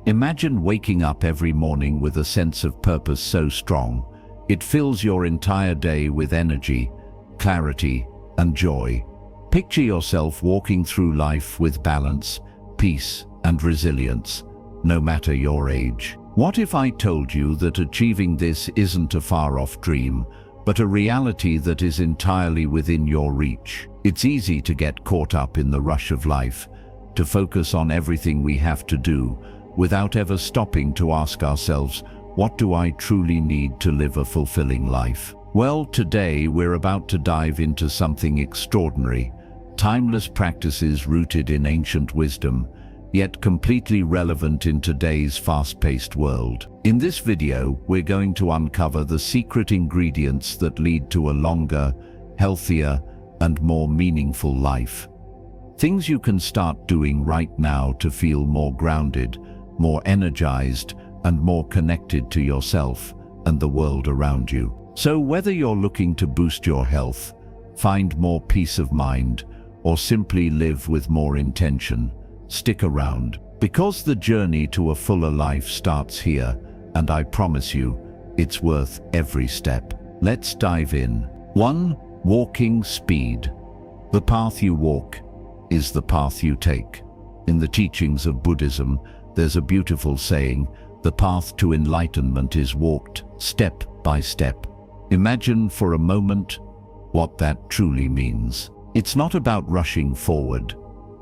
Imagine waking up every morning with a sense of purpose so strong, it fills your entire day with energy, clarity, and joy. Picture yourself walking through life with balance, peace, and resilience, no matter your age. What if I told you that achieving this isn't a far-off dream, but a reality that is entirely within your reach? It's easy to get caught up in the rush of life, to focus on everything we have to do, without ever stopping to ask ourselves, what do I truly need to live a fulfilling life? Well, today we're about to dive into something extraordinary, timeless practices rooted in ancient wisdom, yet completely relevant in today's fast-paced world. In this video, we're going to uncover the secret ingredients that lead to a longer, healthier, and more meaningful life. Things you can start doing right now to feel more grounded, more energized, and more connected to yourself and the world around you. So whether you're looking to boost your health, find more peace of mind, or simply live with more intention, stick around, because the journey to a fuller life starts here, and I promise you, it's worth every step. Let's dive in. 1. Walking speed. The path you walk is the path you take. In the teachings of Buddhism, there's a beautiful saying, the path to enlightenment is walked step by step. Imagine for a moment what that truly means. It's not about rushing forward,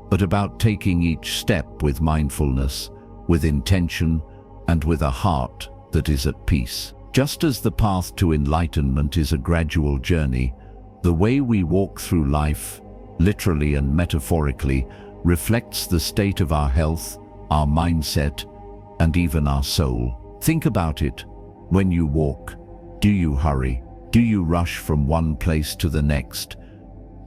but about taking each step with mindfulness, with intention, and with a heart that is at peace. Just as the path to enlightenment is a gradual journey, the way we walk through life, literally and metaphorically, reflects the state of our health, our mindset, and even our soul. Think about it. When you walk, do you hurry? Do you rush from one place to the next,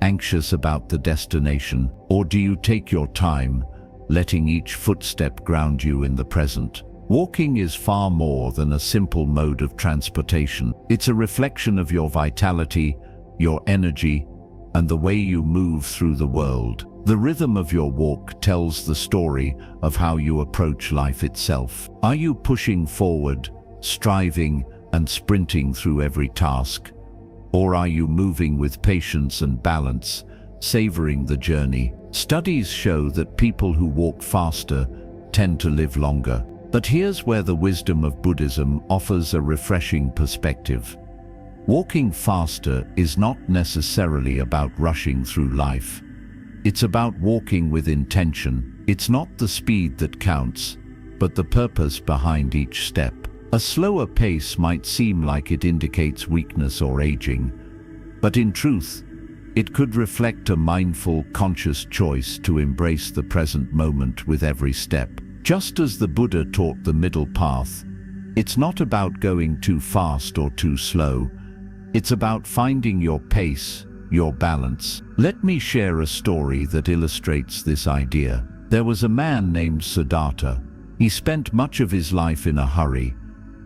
anxious about the destination? Or do you take your time, letting each footstep ground you in the present? Walking is far more than a simple mode of transportation. It's a reflection of your vitality, your energy, and the way you move through the world. The rhythm of your walk tells the story of how you approach life itself. Are you pushing forward, striving, and sprinting through every task? Or are you moving with patience and balance, savoring the journey? Studies show that people who walk faster tend to live longer. But here's where the wisdom of Buddhism offers a refreshing perspective. Walking faster is not necessarily about rushing through life. It's about walking with intention. It's not the speed that counts, but the purpose behind each step. A slower pace might seem like it indicates weakness or aging, but in truth, it could reflect a mindful, conscious choice to embrace the present moment with every step. Just as the Buddha taught the middle path, it's not about going too fast or too slow. It's about finding your pace, your balance. Let me share a story that illustrates this idea. There was a man named Siddhartha. He spent much of his life in a hurry,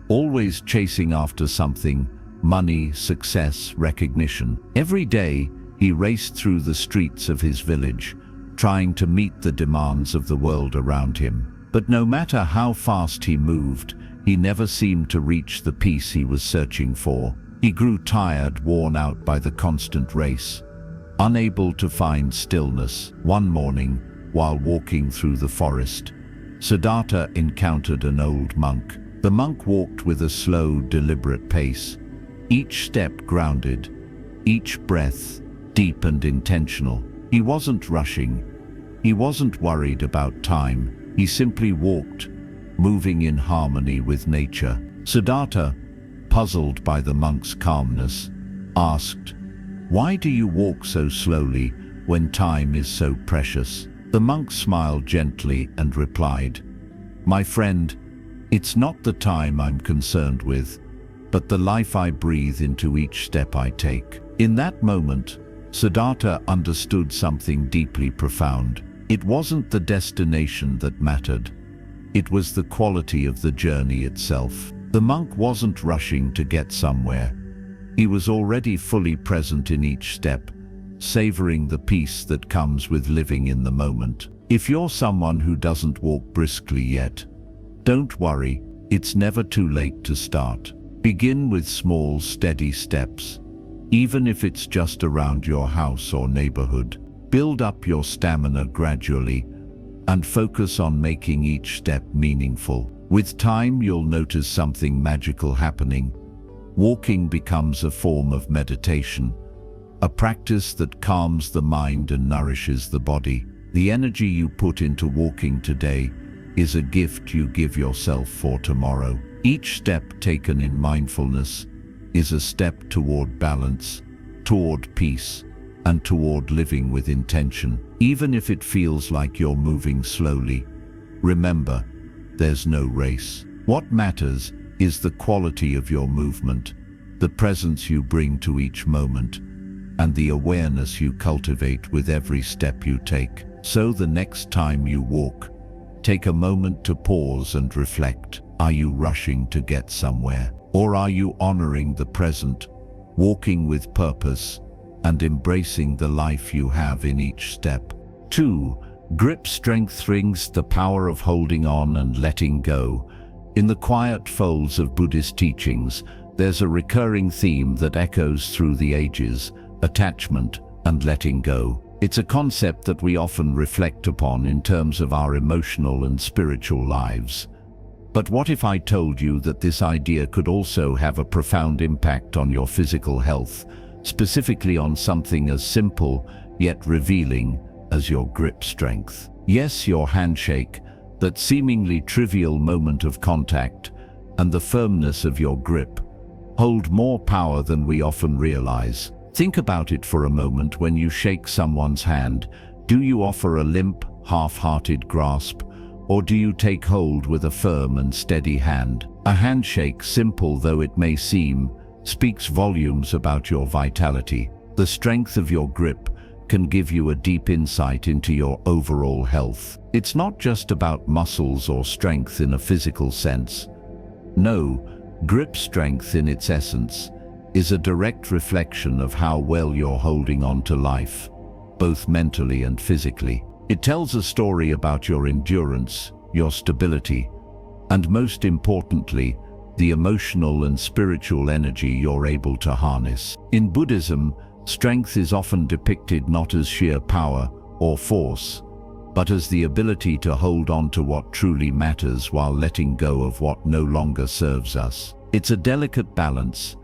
always chasing after something: money, success, recognition. Every day, he raced through the streets of his village, trying to meet the demands of the world around him. But no matter how fast he moved, he never seemed to reach the peace he was searching for. He grew tired, worn out by the constant race, unable to find stillness. One morning, while walking through the forest, Siddhartha encountered an old monk. The monk walked with a slow, deliberate pace, each step grounded, each breath deep and intentional. He wasn't rushing. He wasn't worried about time. He simply walked, moving in harmony with nature. Siddhartha, puzzled by the monk's calmness, asked, "Why do you walk so slowly when time is so precious?" The monk smiled gently and replied, "My friend, it's not the time I'm concerned with, but the life I breathe into each step I take." In that moment, Siddhartha understood something deeply profound. It wasn't the destination that mattered. It was the quality of the journey itself. The monk wasn't rushing to get somewhere. He was already fully present in each step, savoring the peace that comes with living in the moment. If you're someone who doesn't walk briskly yet, Don't worry, it's never too late to start. Begin with small, steady steps. Even if it's just around your house or neighborhood, build up your stamina gradually and focus on making each step meaningful. With time, you'll notice something magical happening. Walking becomes a form of meditation, a practice that calms the mind and nourishes the body. The energy you put into walking today is a gift you give yourself for tomorrow. Each step taken in mindfulness is a step toward balance, toward peace, and toward living with intention. Even if it feels like you're moving slowly, remember, there's no race. What matters is the quality of your movement, the presence you bring to each moment, and the awareness you cultivate with every step you take. So the next time you walk, take a moment to pause and reflect. Are you rushing to get somewhere? Or are you honoring the present, walking with purpose, and embracing the life you have in each step? 2. Grip strength brings the power of holding on and letting go. In the quiet folds of Buddhist teachings, there's a recurring theme that echoes through the ages: attachment and letting go. It's a concept that we often reflect upon in terms of our emotional and spiritual lives. But what if I told you that this idea could also have a profound impact on your physical health, specifically on something as simple yet revealing as your grip strength? Yes, your handshake, that seemingly trivial moment of contact, and the firmness of your grip hold more power than we often realize. Think about it for a moment. When you shake someone's hand, do you offer a limp, half-hearted grasp, or do you take hold with a firm and steady hand? A handshake, simple though it may seem, speaks volumes about your vitality. The strength of your grip can give you a deep insight into your overall health. It's not just about muscles or strength in a physical sense. No, grip strength in its essence is a direct reflection of how well you're holding on to life, both mentally and physically. It tells a story about your endurance, your stability, and most importantly, the emotional and spiritual energy you're able to harness. In Buddhism, strength is often depicted not as sheer power or force, but as the ability to hold on to what truly matters while letting go of what no longer serves us. It's a delicate balance,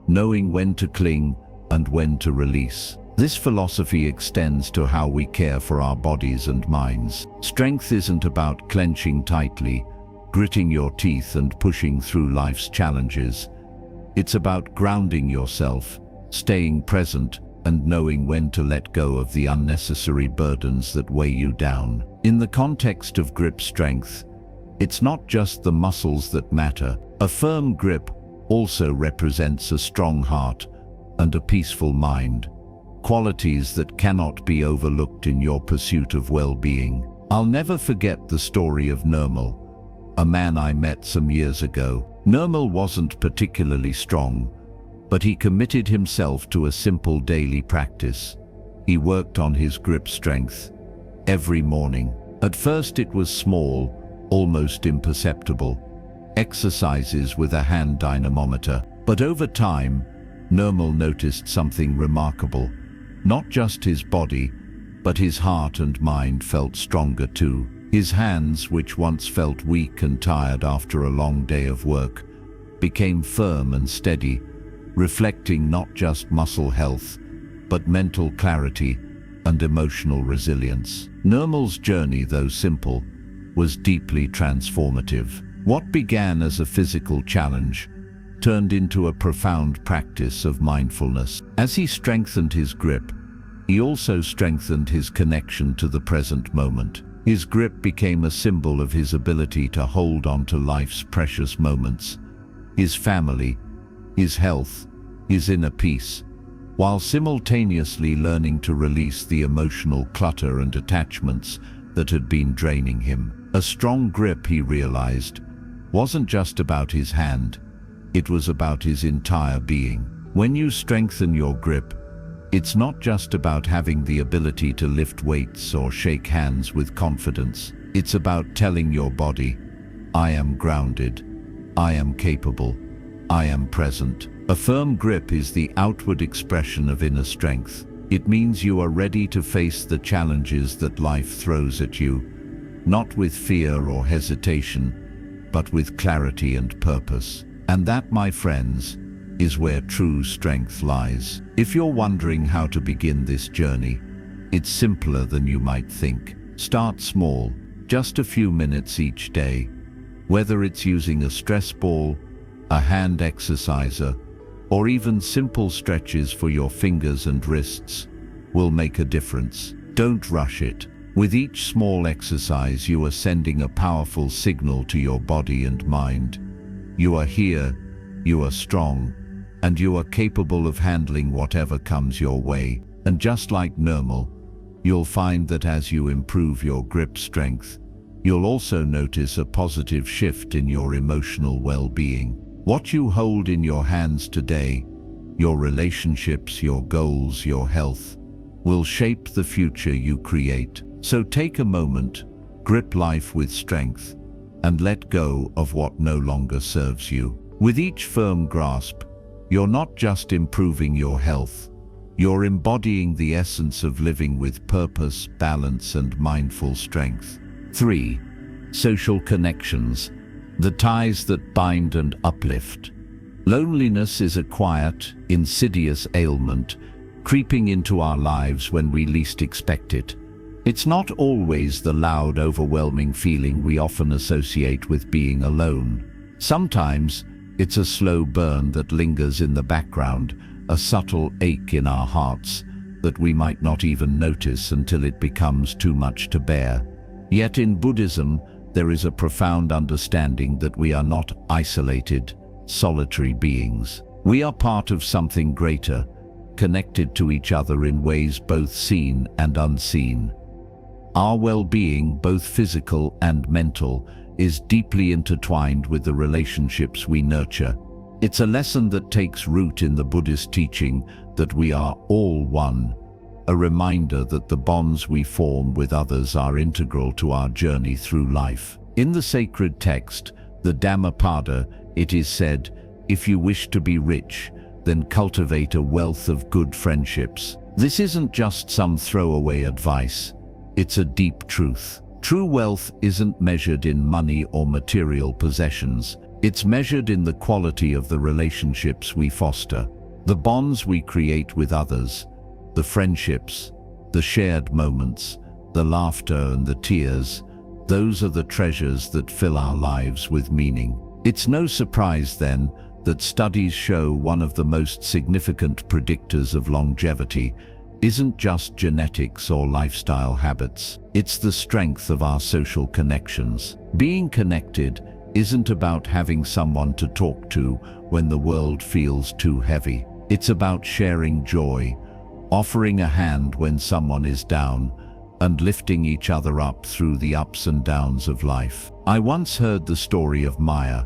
knowing when to cling and when to release. This philosophy extends to how we care for our bodies and minds. Strength isn't about clenching tightly, gritting your teeth and pushing through life's challenges. It's about grounding yourself, staying present, and knowing when to let go of the unnecessary burdens that weigh you down. In the context of grip strength, it's not just the muscles that matter. A firm grip also represents a strong heart and a peaceful mind, qualities that cannot be overlooked in your pursuit of well-being. I'll never forget the story of Nirmal, a man I met some years ago. Nirmal wasn't particularly strong, but he committed himself to a simple daily practice. He worked on his grip strength every morning. At first it was small, almost imperceptible, exercises with a hand dynamometer. But over time, Nirmal noticed something remarkable. Not just his body, but his heart and mind felt stronger too. His hands, which once felt weak and tired after a long day of work, became firm and steady, reflecting not just muscle health, but mental clarity and emotional resilience. Nirmal's journey, though simple, was deeply transformative. What began as a physical challenge turned into a profound practice of mindfulness. As he strengthened his grip, he also strengthened his connection to the present moment. His grip became a symbol of his ability to hold on to life's precious moments, his family, his health, his inner peace, while simultaneously learning to release the emotional clutter and attachments that had been draining him. A strong grip, he realized, wasn't just about his hand, it was about his entire being. When you strengthen your grip, it's not just about having the ability to lift weights or shake hands with confidence. It's about telling your body, I am grounded. I am capable. I am present. A firm grip is the outward expression of inner strength. It means you are ready to face the challenges that life throws at you, not with fear or hesitation, but with clarity and purpose. And that, my friends, is where true strength lies. If you're wondering how to begin this journey, it's simpler than you might think. Start small, just a few minutes each day. Whether it's using a stress ball, a hand exerciser, or even simple stretches for your fingers and wrists, will make a difference. Don't rush it. With each small exercise, you are sending a powerful signal to your body and mind. You are here, you are strong, and you are capable of handling whatever comes your way. And just like normal, you'll find that as you improve your grip strength, you'll also notice a positive shift in your emotional well-being. What you hold in your hands today, your relationships, your goals, your health, will shape the future you create. So take a moment, grip life with strength, and let go of what no longer serves you. With each firm grasp, you're not just improving your health, you're embodying the essence of living with purpose, balance, and mindful strength. 3. Social connections, the ties that bind and uplift. Loneliness is a quiet, insidious ailment, creeping into our lives when we least expect it. It's not always the loud, overwhelming feeling we often associate with being alone. Sometimes, it's a slow burn that lingers in the background, a subtle ache in our hearts that we might not even notice until it becomes too much to bear. Yet in Buddhism, there is a profound understanding that we are not isolated, solitary beings. We are part of something greater, connected to each other in ways both seen and unseen. Our well-being, both physical and mental, is deeply intertwined with the relationships we nurture. It's a lesson that takes root in the Buddhist teaching that we are all one, a reminder that the bonds we form with others are integral to our journey through life. In the sacred text, the Dhammapada, it is said, "If you wish to be rich, then cultivate a wealth of good friendships." This isn't just some throwaway advice. It's a deep truth. True wealth isn't measured in money or material possessions. It's measured in the quality of the relationships we foster, the bonds we create with others, the friendships, the shared moments, the laughter and the tears. Those are the treasures that fill our lives with meaning. It's no surprise then that studies show one of the most significant predictors of longevity isn't just genetics or lifestyle habits. It's the strength of our social connections. Being connected isn't about having someone to talk to when the world feels too heavy. It's about sharing joy, offering a hand when someone is down, and lifting each other up through the ups and downs of life. I once heard the story of Maya,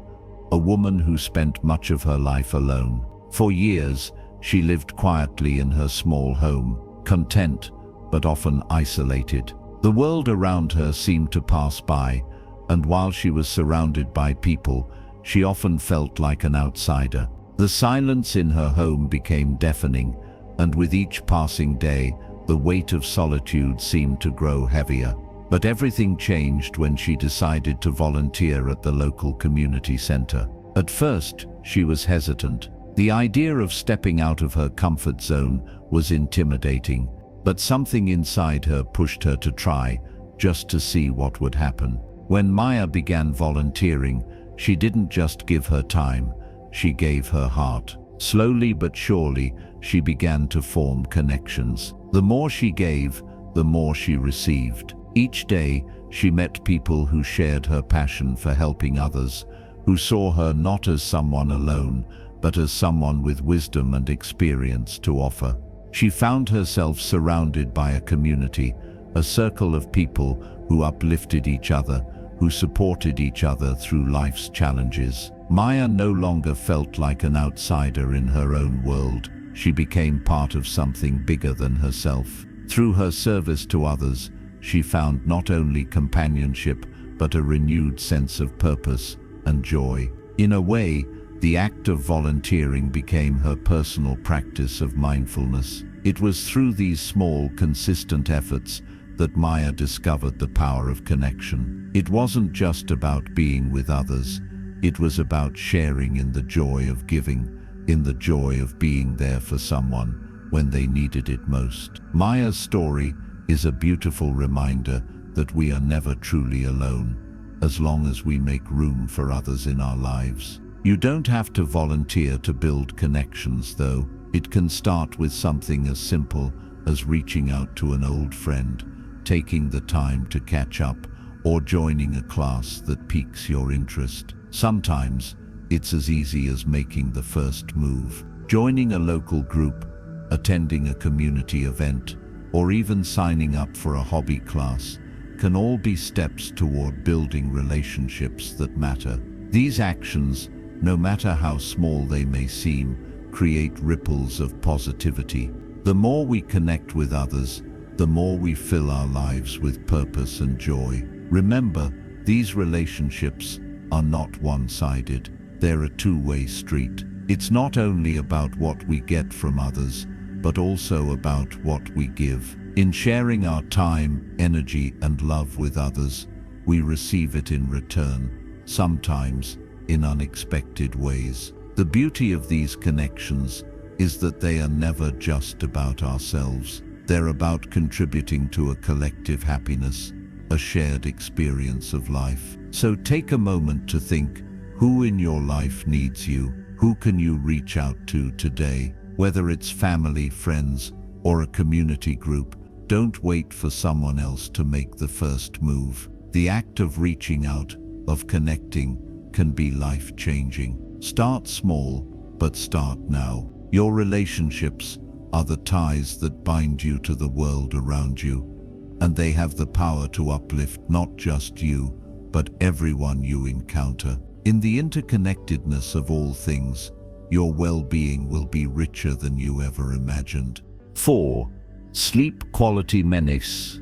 a woman who spent much of her life alone. For years, she lived quietly in her small home, content, but often isolated. The world around her seemed to pass by, and while she was surrounded by people, she often felt like an outsider. The silence in her home became deafening, and with each passing day, the weight of solitude seemed to grow heavier. But everything changed when she decided to volunteer at the local community center. At first, she was hesitant. The idea of stepping out of her comfort zone was intimidating, but something inside her pushed her to try, just to see what would happen. When Maya began volunteering, she didn't just give her time, she gave her heart. Slowly but surely, she began to form connections. The more she gave, the more she received. Each day, she met people who shared her passion for helping others, who saw her not as someone alone, but as someone with wisdom and experience to offer. She found herself surrounded by a community, a circle of people who uplifted each other, who supported each other through life's challenges. Maya no longer felt like an outsider in her own world. She became part of something bigger than herself. Through her service to others, she found not only companionship, but a renewed sense of purpose and joy. In a way, the act of volunteering became her personal practice of mindfulness. It was through these small, consistent efforts that Maya discovered the power of connection. It wasn't just about being with others, it was about sharing in the joy of giving, in the joy of being there for someone when they needed it most. Maya's story is a beautiful reminder that we are never truly alone, as long as we make room for others in our lives. You don't have to volunteer to build connections, though. It can start with something as simple as reaching out to an old friend, taking the time to catch up, or joining a class that piques your interest. Sometimes, it's as easy as making the first move. Joining a local group, attending a community event, or even signing up for a hobby class can all be steps toward building relationships that matter. These actions, no matter how small they may seem, create ripples of positivity. The more we connect with others, the more we fill our lives with purpose and joy. Remember, these relationships are not one-sided. They're a two-way street. It's not only about what we get from others, but also about what we give. In sharing our time, energy, and love with others, we receive it in return, sometimes in unexpected ways. The beauty of these connections is that they are never just about ourselves. They're about contributing to a collective happiness, a shared experience of life. So take a moment to think, who in your life needs you? Who can you reach out to today? Whether it's family, friends, or a community group, don't wait for someone else to make the first move. The act of reaching out, of connecting, can be life-changing. Start small, but start now. Your relationships are the ties that bind you to the world around you, and they have the power to uplift not just you, but everyone you encounter. In the interconnectedness of all things, your well-being will be richer than you ever imagined. 4. Sleep quality menace,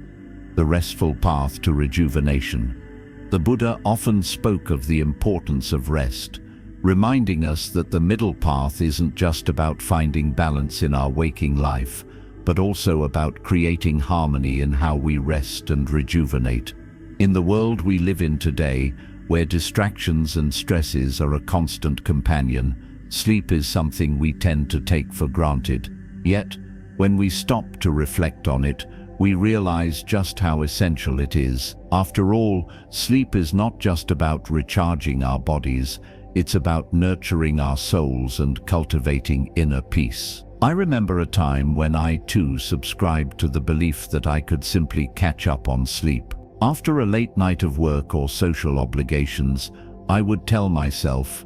the restful path to rejuvenation. The Buddha often spoke of the importance of rest, reminding us that the middle path isn't just about finding balance in our waking life, but also about creating harmony in how we rest and rejuvenate. In the world we live in today, where distractions and stresses are a constant companion, sleep is something we tend to take for granted. Yet, when we stop to reflect on it, we realize just how essential it is. After all, sleep is not just about recharging our bodies, it's about nurturing our souls and cultivating inner peace. I remember a time when I too subscribed to the belief that I could simply catch up on sleep. After a late night of work or social obligations, I would tell myself,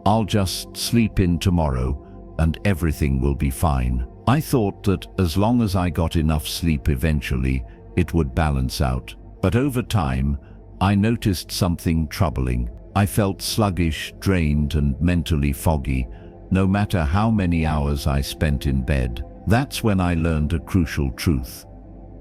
I'll just sleep in tomorrow and everything will be fine. I thought that as long as I got enough sleep eventually, it would balance out. But over time, I noticed something troubling. I felt sluggish, drained, and mentally foggy, no matter how many hours I spent in bed. That's when I learned a crucial truth.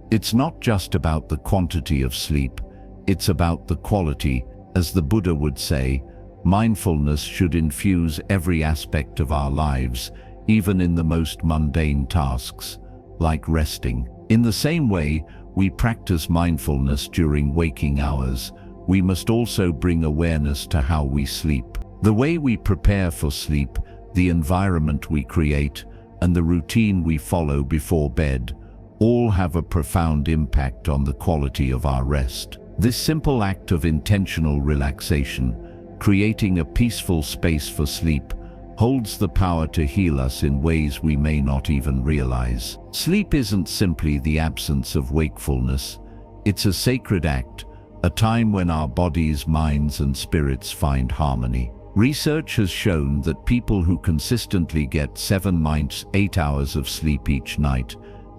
It's not just about the quantity of sleep, it's about the quality. As the Buddha would say, mindfulness should infuse every aspect of our lives, even in the most mundane tasks, like resting. In the same way we practice mindfulness during waking hours, we must also bring awareness to how we sleep. The way we prepare for sleep, the environment we create, and the routine we follow before bed all have a profound impact on the quality of our rest. This simple act of intentional relaxation, creating a peaceful space for sleep, holds the power to heal us in ways we may not even realize. Sleep isn't simply the absence of wakefulness, it's a sacred act, a time when our bodies, minds, and spirits find harmony. Research has shown that people who consistently get 7-8 hours of sleep each night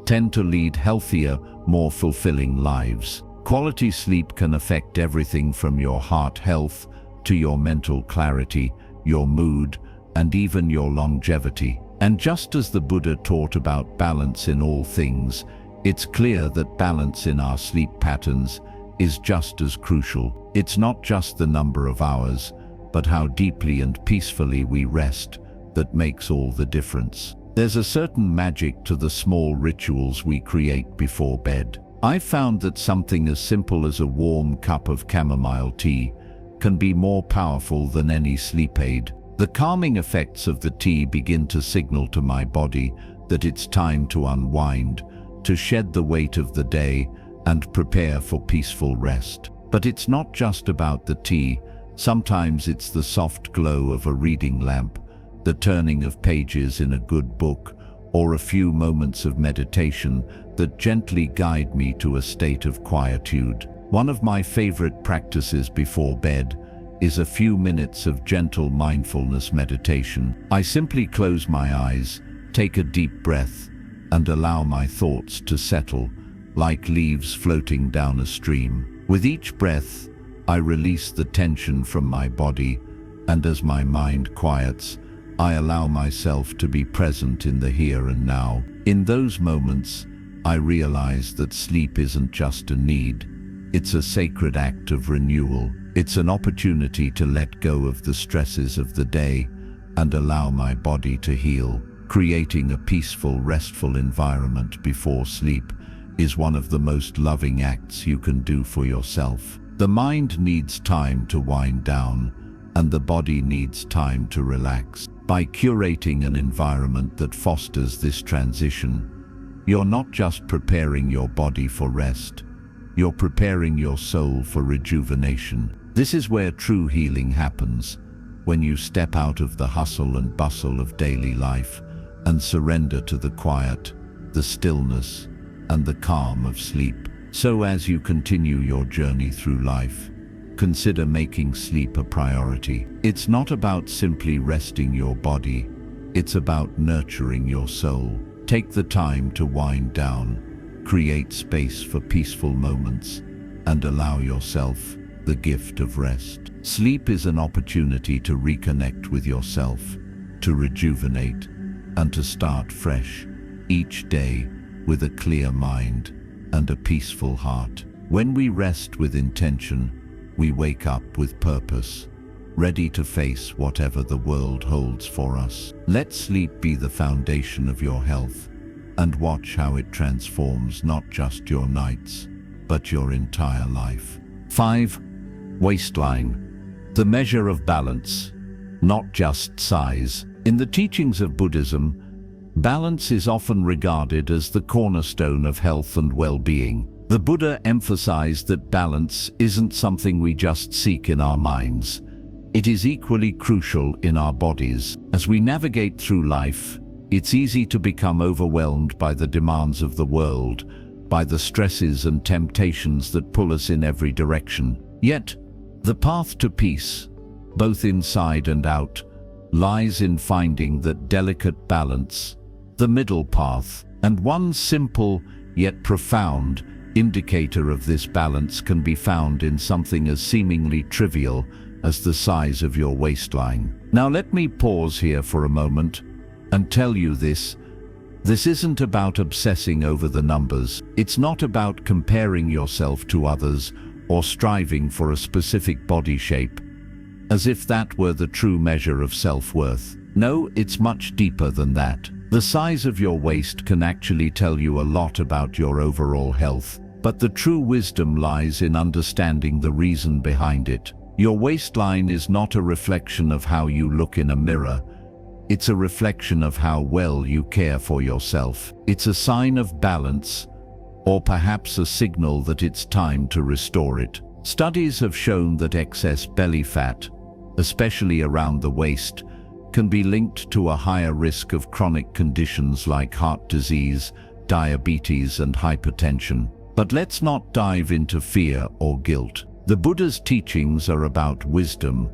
tend to lead healthier, more fulfilling lives. Quality sleep can affect everything from your heart health to your mental clarity, your mood, and even your longevity. And just as the Buddha taught about balance in all things, it's clear that balance in our sleep patterns is just as crucial. It's not just the number of hours, but how deeply and peacefully we rest that makes all the difference. There's a certain magic to the small rituals we create before bed. I've found that something as simple as a warm cup of chamomile tea can be more powerful than any sleep aid. The calming effects of the tea begin to signal to my body that it's time to unwind, to shed the weight of the day and prepare for peaceful rest. But it's not just about the tea. Sometimes it's the soft glow of a reading lamp, the turning of pages in a good book, or a few moments of meditation that gently guide me to a state of quietude. One of my favorite practices before bed is a few minutes of gentle mindfulness meditation. I simply close my eyes, take a deep breath, and allow my thoughts to settle like leaves floating down a stream. With each breath, I release the tension from my body, and as my mind quiets, I allow myself to be present in the here and now. In those moments, I realize that sleep isn't just a need. It's a sacred act of renewal. It's an opportunity to let go of the stresses of the day and allow my body to heal. Creating a peaceful, restful environment before sleep is one of the most loving acts you can do for yourself. The mind needs time to wind down, and the body needs time to relax. By curating an environment that fosters this transition, you're not just preparing your body for rest, you're preparing your soul for rejuvenation. This is where true healing happens, when you step out of the hustle and bustle of daily life and surrender to the quiet, the stillness, and the calm of sleep. So as you continue your journey through life, consider making sleep a priority. It's not about simply resting your body, it's about nurturing your soul. Take the time to wind down, create space for peaceful moments, and allow yourself the gift of rest. Sleep is an opportunity to reconnect with yourself, to rejuvenate, and to start fresh each day with a clear mind and a peaceful heart. When we rest with intention, we wake up with purpose, ready to face whatever the world holds for us. Let sleep be the foundation of your health, and watch how it transforms not just your nights, but your entire life. 5. Waistline, the measure of balance, not just size. In the teachings of Buddhism, balance is often regarded as the cornerstone of health and well-being. The Buddha emphasized that balance isn't something we just seek in our minds. It is equally crucial in our bodies. As we navigate through life, it's easy to become overwhelmed by the demands of the world, by the stresses and temptations that pull us in every direction. Yet, the path to peace, both inside and out, lies in finding that delicate balance, the middle path. And one simple yet profound indicator of this balance can be found in something as seemingly trivial as the size of your waistline. Now let me pause here for a moment and tell you this. This isn't about obsessing over the numbers. It's not about comparing yourself to others or striving for a specific body shape, as if that were the true measure of self-worth. No, it's much deeper than that. The size of your waist can actually tell you a lot about your overall health, but the true wisdom lies in understanding the reason behind it. Your waistline is not a reflection of how you look in a mirror. It's a reflection of how well you care for yourself. It's a sign of balance, or perhaps a signal that it's time to restore it. Studies have shown that excess belly fat, especially around the waist, can be linked to a higher risk of chronic conditions like heart disease, diabetes, and hypertension. But let's not dive into fear or guilt. The Buddha's teachings are about wisdom,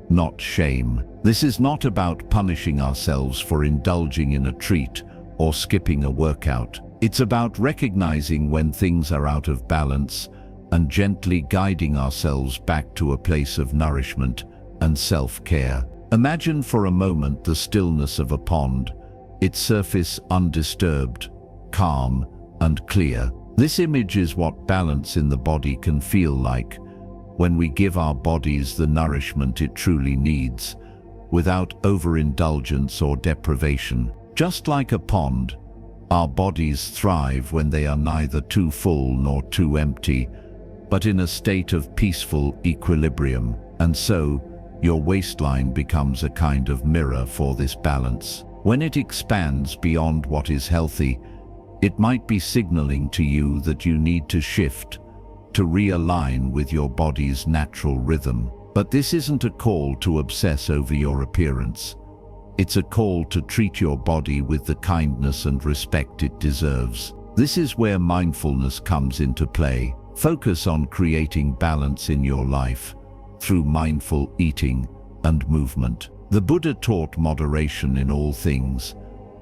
not shame. This is not about punishing ourselves for indulging in a treat or skipping a workout. It's about recognizing when things are out of balance and gently guiding ourselves back to a place of nourishment and self-care. Imagine for a moment the stillness of a pond, its surface undisturbed, calm, and clear. This image is what balance in the body can feel like, when we give our bodies the nourishment it truly needs, without overindulgence or deprivation. Just like a pond, our bodies thrive when they are neither too full nor too empty, but in a state of peaceful equilibrium. And so, your waistline becomes a kind of mirror for this balance. When it expands beyond what is healthy, it might be signaling to you that you need to shift, to realign with your body's natural rhythm. But this isn't a call to obsess over your appearance. It's a call to treat your body with the kindness and respect it deserves. This is where mindfulness comes into play. Focus on creating balance in your life through mindful eating and movement. The Buddha taught moderation in all things,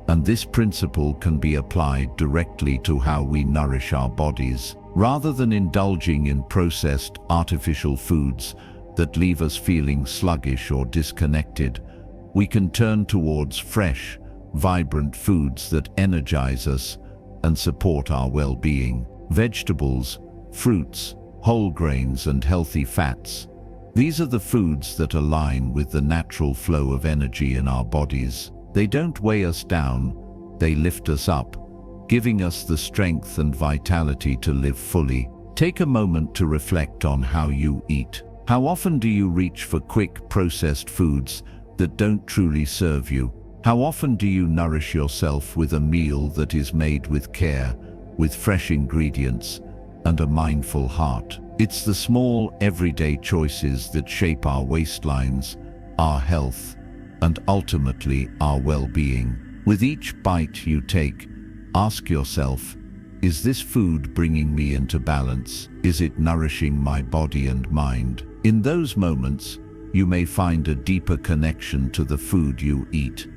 and this principle can be applied directly to how we nourish our bodies. Rather than indulging in processed, artificial foods that leave us feeling sluggish or disconnected, we can turn towards fresh, vibrant foods that energize us and support our well-being. Vegetables, fruits, whole grains, and healthy fats. These are the foods that align with the natural flow of energy in our bodies. They don't weigh us down, they lift us up, giving us the strength and vitality to live fully. Take a moment to reflect on how you eat. How often do you reach for quick, processed foods that don't truly serve you? How often do you nourish yourself with a meal that is made with care, with fresh ingredients, and a mindful heart? It's the small, everyday choices that shape our waistlines, our health, and ultimately our well-being. With each bite you take, ask yourself, is this food bringing me into balance? Is it nourishing my body and mind? In those moments, you may find a deeper connection to the food you eat,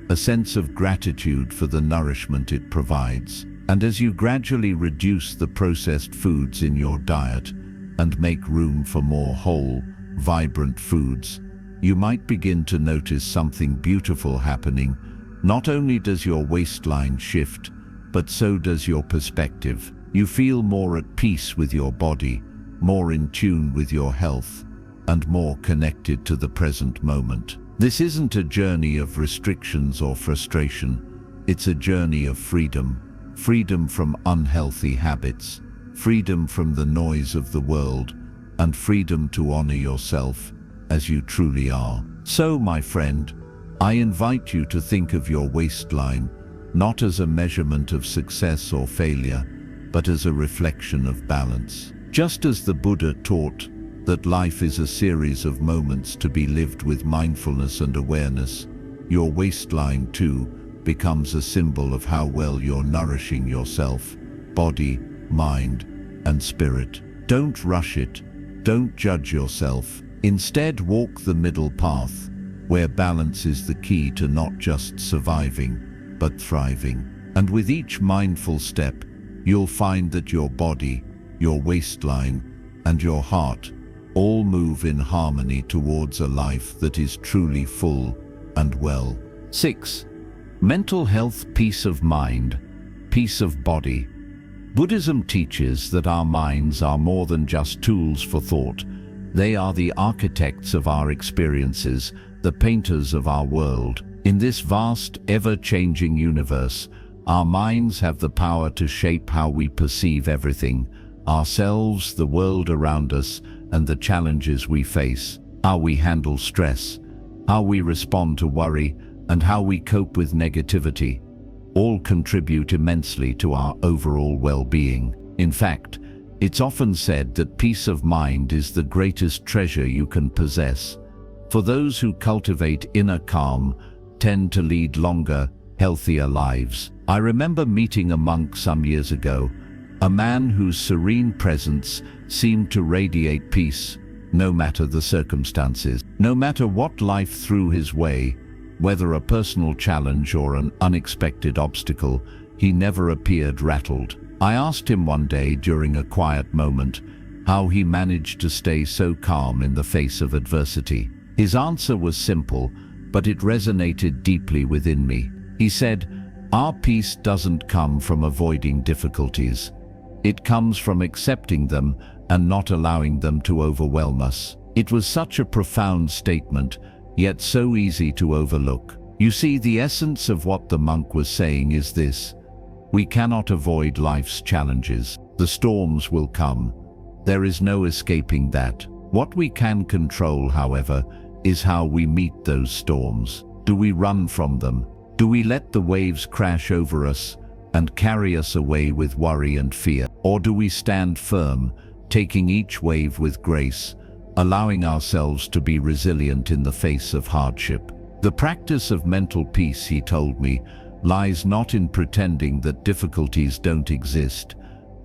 a sense of gratitude for the nourishment it provides. And as you gradually reduce the processed foods in your diet and make room for more whole, vibrant foods, you might begin to notice something beautiful happening. Not only does your waistline shift, but so does your perspective. You feel more at peace with your body, more in tune with your health, and more connected to the present moment. This isn't a journey of restrictions or frustration. It's a journey of freedom. Freedom from unhealthy habits, freedom from the noise of the world, and freedom to honor yourself as you truly are. So, my friend, I invite you to think of your waistline not as a measurement of success or failure, but as a reflection of balance. Just as the Buddha taught that life is a series of moments to be lived with mindfulness and awareness, your waistline too becomes a symbol of how well you're nourishing yourself, body, mind, and spirit. Don't rush it. Don't judge yourself. Instead, walk the middle path, where balance is the key to not just surviving, but thriving. And with each mindful step, you'll find that your body, your waistline, and your heart all move in harmony towards a life that is truly full and well. 6. Mental health, peace of mind, peace of body. Buddhism teaches that our minds are more than just tools for thought. They are the architects of our experiences, the painters of our world. In this vast, ever-changing universe, our minds have the power to shape how we perceive everything, ourselves, the world around us, and the challenges we face. How we handle stress, how we respond to worry, and how we cope with negativity, all contribute immensely to our overall well-being. In fact, it's often said that peace of mind is the greatest treasure you can possess. For those who cultivate inner calm tend to lead longer, healthier lives. I remember meeting a monk some years ago, a man whose serene presence seemed to radiate peace, no matter the circumstances. No matter what life threw his way, whether a personal challenge or an unexpected obstacle, he never appeared rattled. I asked him one day during a quiet moment how he managed to stay so calm in the face of adversity. His answer was simple, but it resonated deeply within me. He said, "Our peace doesn't come from avoiding difficulties. It comes from accepting them and not allowing them to overwhelm us. It was such a profound statement, yet so easy to overlook. You see, the essence of what the monk was saying is this: we cannot avoid life's challenges. The storms will come. There is no escaping that. What we can control, however, is how we meet those storms. Do we run from them? Do we let the waves crash over us and carry us away with worry and fear? Or do we stand firm, taking each wave with grace, allowing ourselves to be resilient in the face of hardship? The practice of mental peace, he told me, lies not in pretending that difficulties don't exist,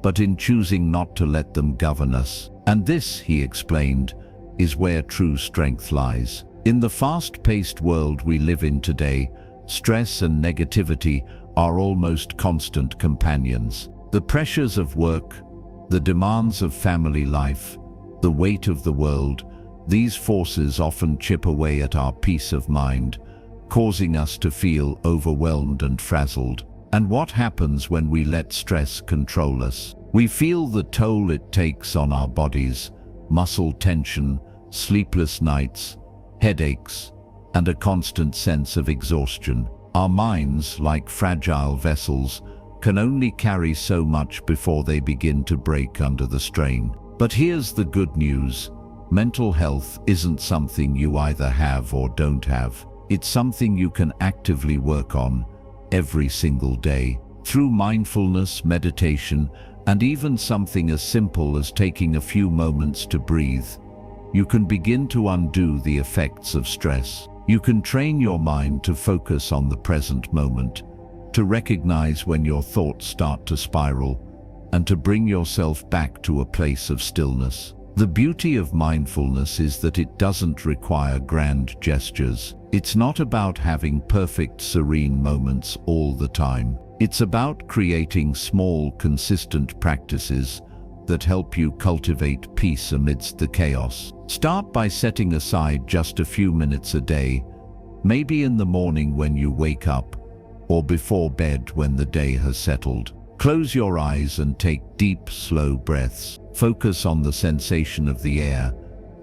but in choosing not to let them govern us. And this, he explained, is where true strength lies. In the fast-paced world we live in today, stress and negativity are almost constant companions. The pressures of work, the demands of family life, the weight of the world, these forces often chip away at our peace of mind, causing us to feel overwhelmed and frazzled. And what happens when we let stress control us? We feel the toll it takes on our bodies: muscle tension, sleepless nights, headaches, and a constant sense of exhaustion. Our minds, like fragile vessels, can only carry so much before they begin to break under the strain. But here's the good news: mental health isn't something you either have or don't have. It's something you can actively work on every single day. Through mindfulness, meditation, and even something as simple as taking a few moments to breathe, you can begin to undo the effects of stress. You can train your mind to focus on the present moment, to recognize when your thoughts start to spiral, and to bring yourself back to a place of stillness. The beauty of mindfulness is that it doesn't require grand gestures. It's not about having perfect, serene moments all the time. It's about creating small, consistent practices that help you cultivate peace amidst the chaos. Start by setting aside just a few minutes a day, maybe in the morning when you wake up, or before bed when the day has settled. Close your eyes and take deep, slow breaths. Focus on the sensation of the air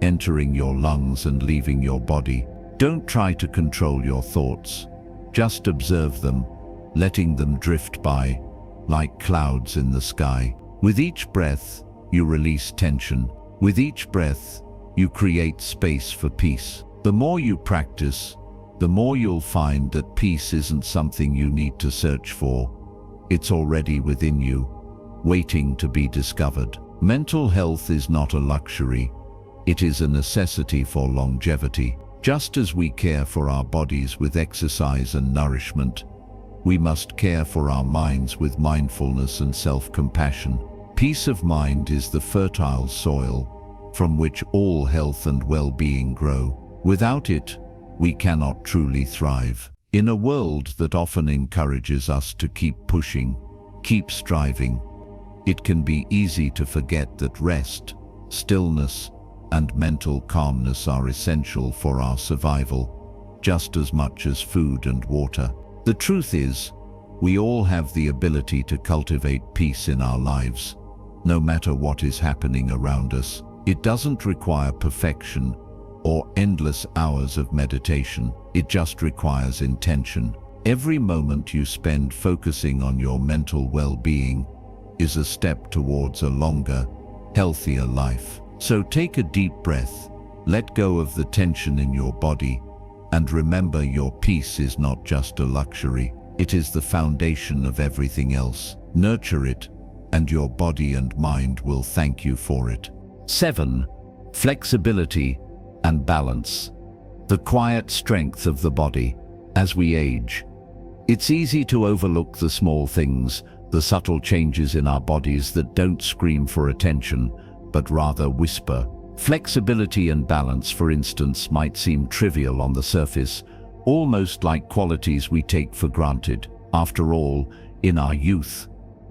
entering your lungs and leaving your body. Don't try to control your thoughts. Just observe them, letting them drift by, like clouds in the sky. With each breath, you release tension. With each breath, you create space for peace. The more you practice, the more you'll find that peace isn't something you need to search for. It's already within you, waiting to be discovered. Mental health is not a luxury. It is a necessity for longevity. Just as we care for our bodies with exercise and nourishment, we must care for our minds with mindfulness and self-compassion. Peace of mind is the fertile soil from which all health and well-being grow. Without it, we cannot truly thrive. In a world that often encourages us to keep pushing, keep striving, it can be easy to forget that rest, stillness, and mental calmness are essential for our survival, just as much as food and water. The truth is, we all have the ability to cultivate peace in our lives, no matter what is happening around us. It doesn't require perfection or endless hours of meditation. It just requires intention. Every moment you spend focusing on your mental well-being is a step towards a longer, healthier life. So take a deep breath, let go of the tension in your body, and remember your peace is not just a luxury. It is the foundation of everything else. Nurture it, and your body and mind will thank you for it. 7. Flexibility and balance. The quiet strength of the body. As we age, it's easy to overlook the small things, the subtle changes in our bodies that don't scream for attention, but rather whisper. Flexibility and balance, for instance, might seem trivial on the surface, almost like qualities we take for granted. After all, in our youth,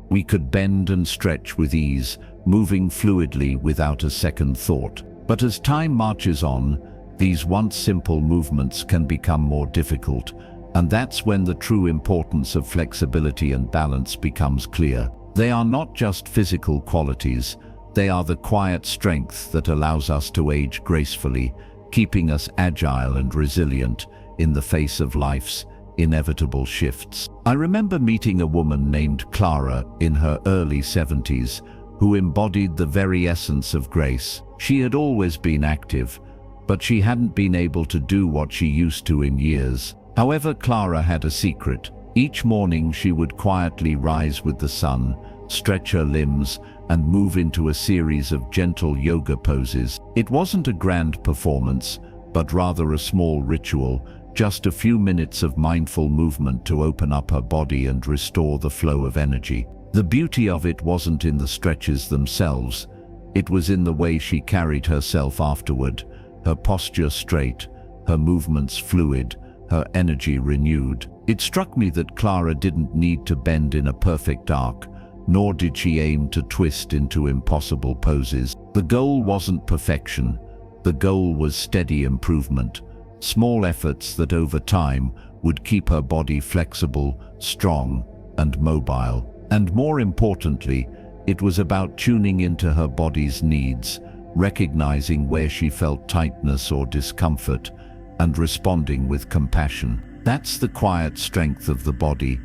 we could bend and stretch with ease, moving fluidly without a second thought. But as time marches on, these once simple movements can become more difficult, and that's when the true importance of flexibility and balance becomes clear. They are not just physical qualities, they are the quiet strength that allows us to age gracefully, keeping us agile and resilient in the face of life's inevitable shifts. I remember meeting a woman named Clara in her early 70s who embodied the very essence of grace. She had always been active, but she hadn't been able to do what she used to in years. However, Clara had a secret. Each morning she would quietly rise with the sun, stretch her limbs, and move into a series of gentle yoga poses. It wasn't a grand performance, but rather a small ritual, just a few minutes of mindful movement to open up her body and restore the flow of energy. The beauty of it wasn't in the stretches themselves, it was in the way she carried herself afterward, her posture straight, her movements fluid, her energy renewed. It struck me that Clara didn't need to bend in a perfect arc, nor did she aim to twist into impossible poses. The goal wasn't perfection, the goal was steady improvement, small efforts that over time would keep her body flexible, strong, and mobile. And more importantly, it was about tuning into her body's needs, recognizing where she felt tightness or discomfort, and responding with compassion. That's the quiet strength of the body,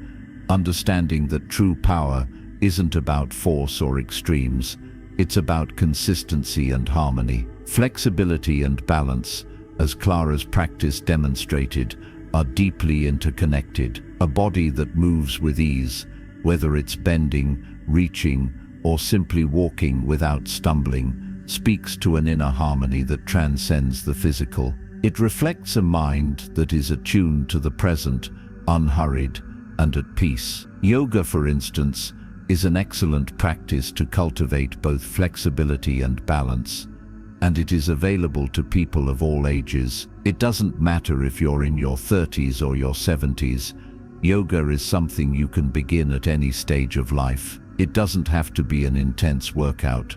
understanding that true power isn't about force or extremes, it's about consistency and harmony. Flexibility and balance, as Clara's practice demonstrated, are deeply interconnected. A body that moves with ease, whether it's bending, reaching, or simply walking without stumbling, speaks to an inner harmony that transcends the physical. It reflects a mind that is attuned to the present, unhurried, and at peace. Yoga, for instance, is an excellent practice to cultivate both flexibility and balance, and it is available to people of all ages. It doesn't matter if you're in your 30s or your 70s. Yoga is something you can begin at any stage of life. It doesn't have to be an intense workout.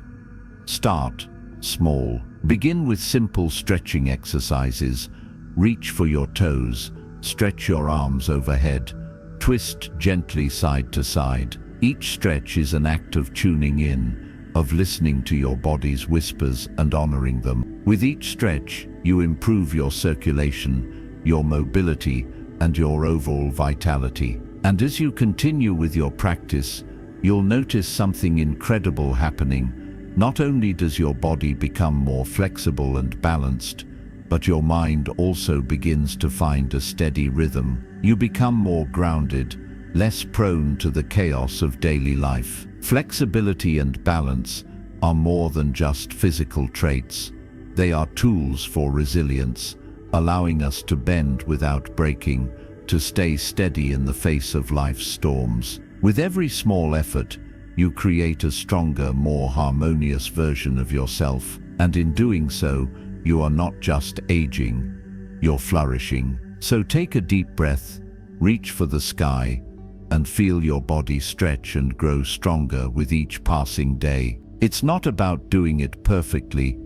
Start small. Begin with simple stretching exercises. Reach for your toes, stretch your arms overhead, twist gently side to side. Each stretch is an act of tuning in, of listening to your body's whispers and honoring them. With each stretch, you improve your circulation, your mobility, and your overall vitality. And as you continue with your practice, you'll notice something incredible happening. Not only does your body become more flexible and balanced, but your mind also begins to find a steady rhythm. You become more grounded, less prone to the chaos of daily life. Flexibility and balance are more than just physical traits. They are tools for resilience, allowing us to bend without breaking, to stay steady in the face of life's storms. With every small effort, you create a stronger, more harmonious version of yourself, and in doing so, you are not just aging, you're flourishing. So take a deep breath, reach for the sky, and feel your body stretch and grow stronger with each passing day. It's not about doing it perfectly,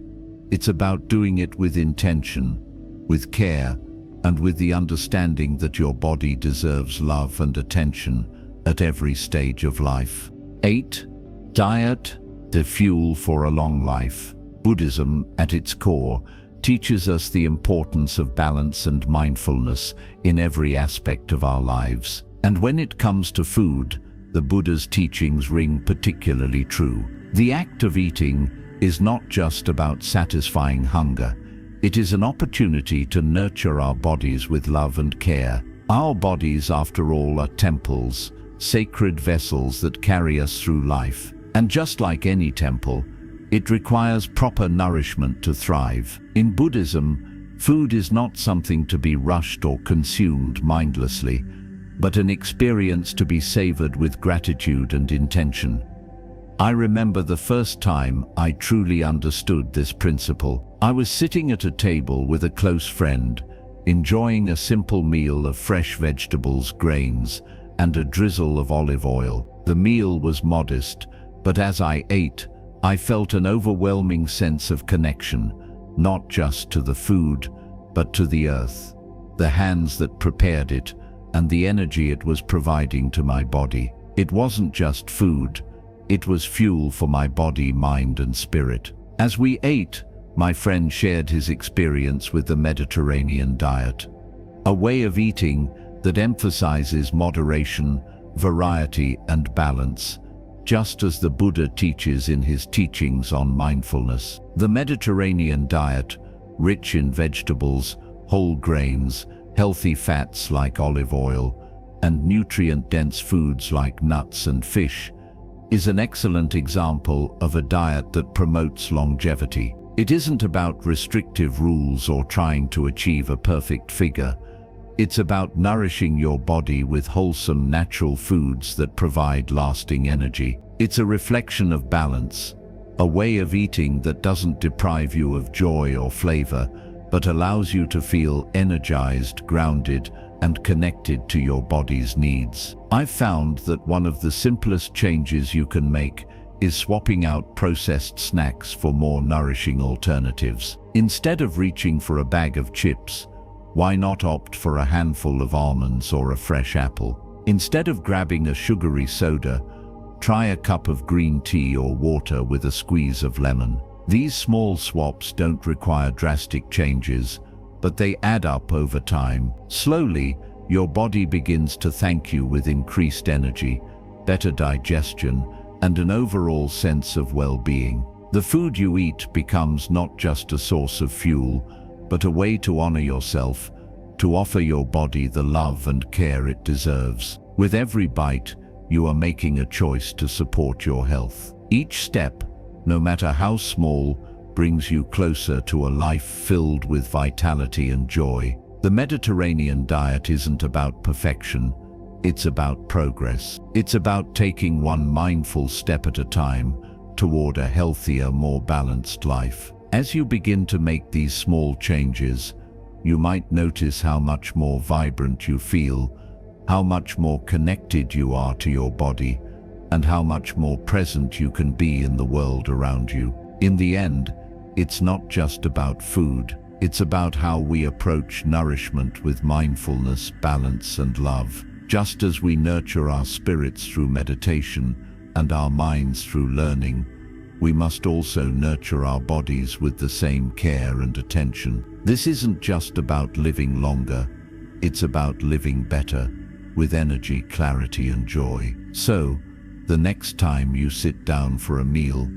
it's about doing it with intention, with care, and with the understanding that your body deserves love and attention at every stage of life. 8. Diet, the fuel for a long life. Buddhism, at its core, teaches us the importance of balance and mindfulness in every aspect of our lives. And when it comes to food, the Buddha's teachings ring particularly true. The act of eating is not just about satisfying hunger. It is an opportunity to nurture our bodies with love and care. Our bodies, after all, are temples, sacred vessels that carry us through life. And just like any temple, it requires proper nourishment to thrive. In Buddhism, food is not something to be rushed or consumed mindlessly, but an experience to be savored with gratitude and intention. I remember the first time I truly understood this principle. I was sitting at a table with a close friend, enjoying a simple meal of fresh vegetables, grains, and a drizzle of olive oil. The meal was modest, but as I ate, I felt an overwhelming sense of connection, not just to the food, but to the earth, the hands that prepared it, and the energy it was providing to my body. It wasn't just food, It was fuel for my body, mind, and spirit. As we ate, my friend shared his experience with the Mediterranean diet, a way of eating that emphasizes moderation, variety, and balance, just as the Buddha teaches in his teachings on mindfulness. The Mediterranean diet, rich in vegetables, whole grains, healthy fats like olive oil, and nutrient-dense foods like nuts and fish, is an excellent example of a diet that promotes longevity. It isn't about restrictive rules or trying to achieve a perfect figure. It's about nourishing your body with wholesome natural foods that provide lasting energy. It's a reflection of balance, a way of eating that doesn't deprive you of joy or flavor, but allows you to feel energized, grounded, and connected to your body's needs. I've found that one of the simplest changes you can make is swapping out processed snacks for more nourishing alternatives. Instead of reaching for a bag of chips, why not opt for a handful of almonds or a fresh apple? Instead of grabbing a sugary soda, try a cup of green tea or water with a squeeze of lemon. These small swaps don't require drastic changes, but they add up over time. Slowly, your body begins to thank you with increased energy, better digestion, and an overall sense of well-being. The food you eat becomes not just a source of fuel, but a way to honor yourself, to offer your body the love and care it deserves. With every bite, you are making a choice to support your health. Each step, no matter how small, brings you closer to a life filled with vitality and joy. The Mediterranean diet isn't about perfection, it's about progress. It's about taking one mindful step at a time toward a healthier, more balanced life. As you begin to make these small changes, you might notice how much more vibrant you feel, how much more connected you are to your body, and how much more present you can be in the world around you. In the end, it's not just about food, it's about how we approach nourishment with mindfulness, balance, and love. Just as we nurture our spirits through meditation and our minds through learning, we must also nurture our bodies with the same care and attention. This isn't just about living longer, it's about living better, with energy, clarity, and joy. So, the next time you sit down for a meal,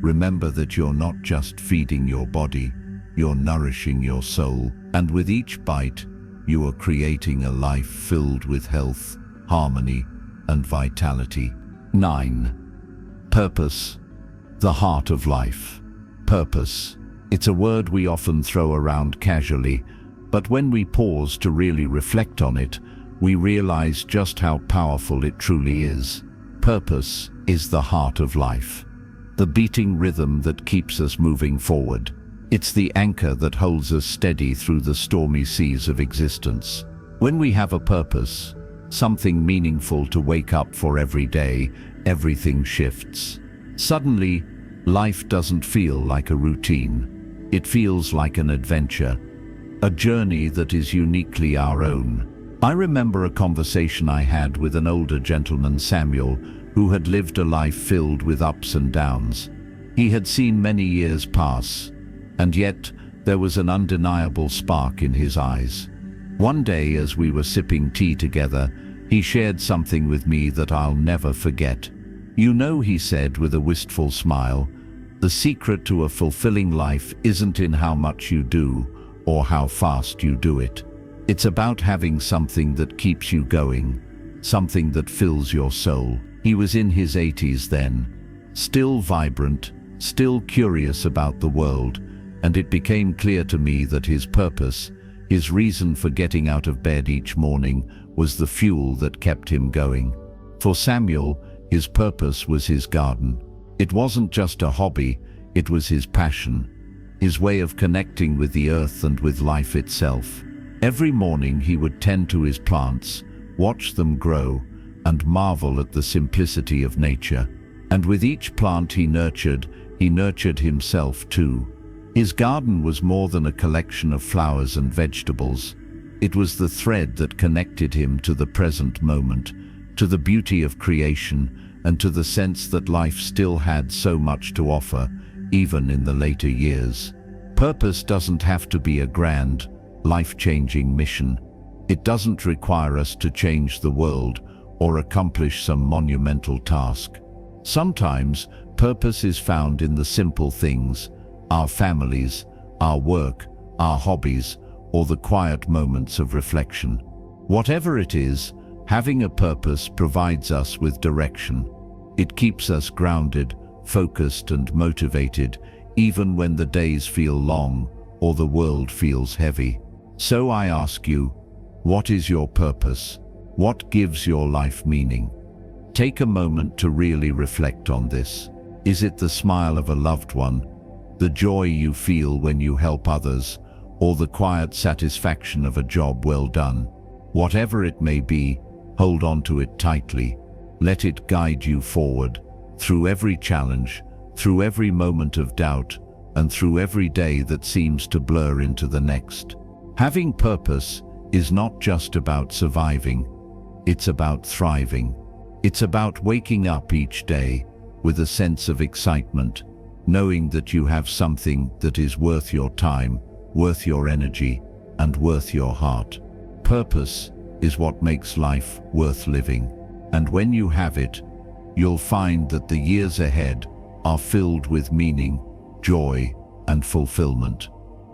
remember that you're not just feeding your body, you're nourishing your soul. And with each bite, you are creating a life filled with health, harmony, and vitality. 9. Purpose. The heart of life. Purpose. It's a word we often throw around casually, but when we pause to really reflect on it, we realize just how powerful it truly is. Purpose is the heart of life, the beating rhythm that keeps us moving forward. It's the anchor that holds us steady through the stormy seas of existence. When we have a purpose, something meaningful to wake up for every day, everything shifts. Suddenly, life doesn't feel like a routine. It feels like an adventure, a journey that is uniquely our own. I remember a conversation I had with an older gentleman, Samuel, who had lived a life filled with ups and downs. He had seen many years pass, and yet there was an undeniable spark in his eyes. One day, as we were sipping tea together, he shared something with me that I'll never forget. "You know," he said with a wistful smile, "the secret to a fulfilling life isn't in how much you do or how fast you do it. It's about having something that keeps you going, something that fills your soul." He was in his 80s then, still vibrant, still curious about the world, and it became clear to me that his purpose, his reason for getting out of bed each morning, was the fuel that kept him going. For Samuel, his purpose was his garden. It wasn't just a hobby, it was his passion, his way of connecting with the earth and with life itself. Every morning he would tend to his plants, watch them grow, and marvel at the simplicity of nature. And with each plant he nurtured himself too. His garden was more than a collection of flowers and vegetables. It was the thread that connected him to the present moment, to the beauty of creation, and to the sense that life still had so much to offer, even in the later years. Purpose doesn't have to be a grand, life-changing mission. It doesn't require us to change the world or accomplish some monumental task. Sometimes, purpose is found in the simple things: our families, our work, our hobbies, or the quiet moments of reflection. Whatever it is, having a purpose provides us with direction. It keeps us grounded, focused, and motivated, even when the days feel long or the world feels heavy. So I ask you, what is your purpose? What gives your life meaning? Take a moment to really reflect on this. Is it the smile of a loved one, the joy you feel when you help others, or the quiet satisfaction of a job well done? Whatever it may be, hold on to it tightly. Let it guide you forward, through every challenge, through every moment of doubt, and through every day that seems to blur into the next. Having purpose is not just about surviving, it's about thriving. It's about waking up each day with a sense of excitement, knowing that you have something that is worth your time, worth your energy, and worth your heart. Purpose is what makes life worth living. And when you have it, you'll find that the years ahead are filled with meaning, joy, and fulfillment,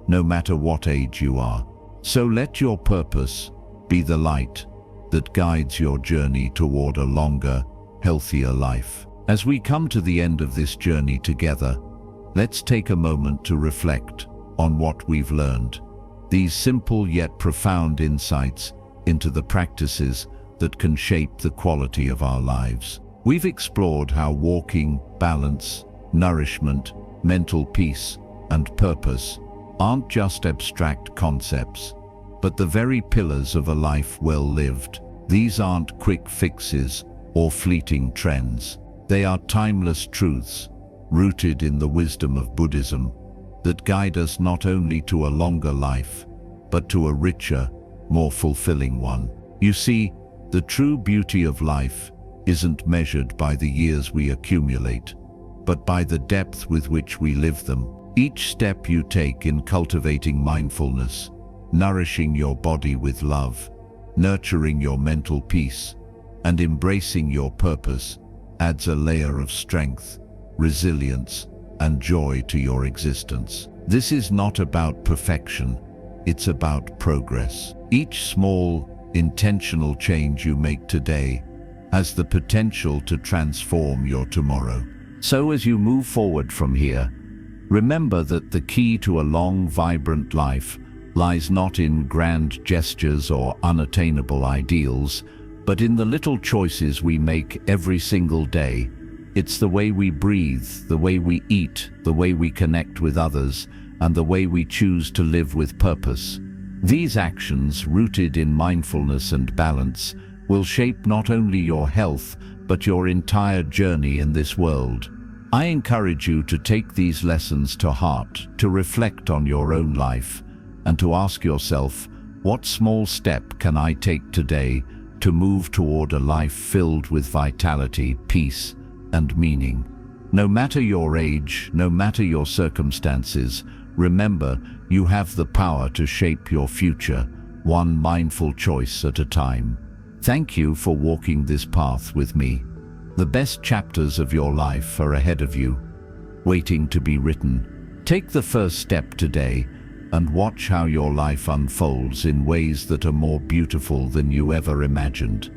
no matter what age you are. So let your purpose be the light that guides your journey toward a longer, healthier life. As we come to the end of this journey together, let's take a moment to reflect on what we've learned. These simple yet profound insights into the practices that can shape the quality of our lives. We've explored how walking, balance, nourishment, mental peace, and purpose aren't just abstract concepts, but the very pillars of a life well lived. These aren't quick fixes or fleeting trends. They are timeless truths, rooted in the wisdom of Buddhism, that guide us not only to a longer life, but to a richer, more fulfilling one. You see, the true beauty of life isn't measured by the years we accumulate, but by the depth with which we live them. Each step you take in cultivating mindfulness, nourishing your body with love, nurturing your mental peace, and embracing your purpose adds a layer of strength, resilience, and joy to your existence. This is not about perfection, it's about progress. Each small, intentional change you make today has the potential to transform your tomorrow. So as you move forward from here, remember that the key to a long, vibrant life lies not in grand gestures or unattainable ideals, but in the little choices we make every single day. It's the way we breathe, the way we eat, the way we connect with others, and the way we choose to live with purpose. These actions, rooted in mindfulness and balance, will shape not only your health, but your entire journey in this world. I encourage you to take these lessons to heart, to reflect on your own life, and to ask yourself, what small step can I take today to move toward a life filled with vitality, peace, and meaning? No matter your age, no matter your circumstances, remember, you have the power to shape your future, one mindful choice at a time. Thank you for walking this path with me. The best chapters of your life are ahead of you, waiting to be written. Take the first step today and watch how your life unfolds in ways that are more beautiful than you ever imagined.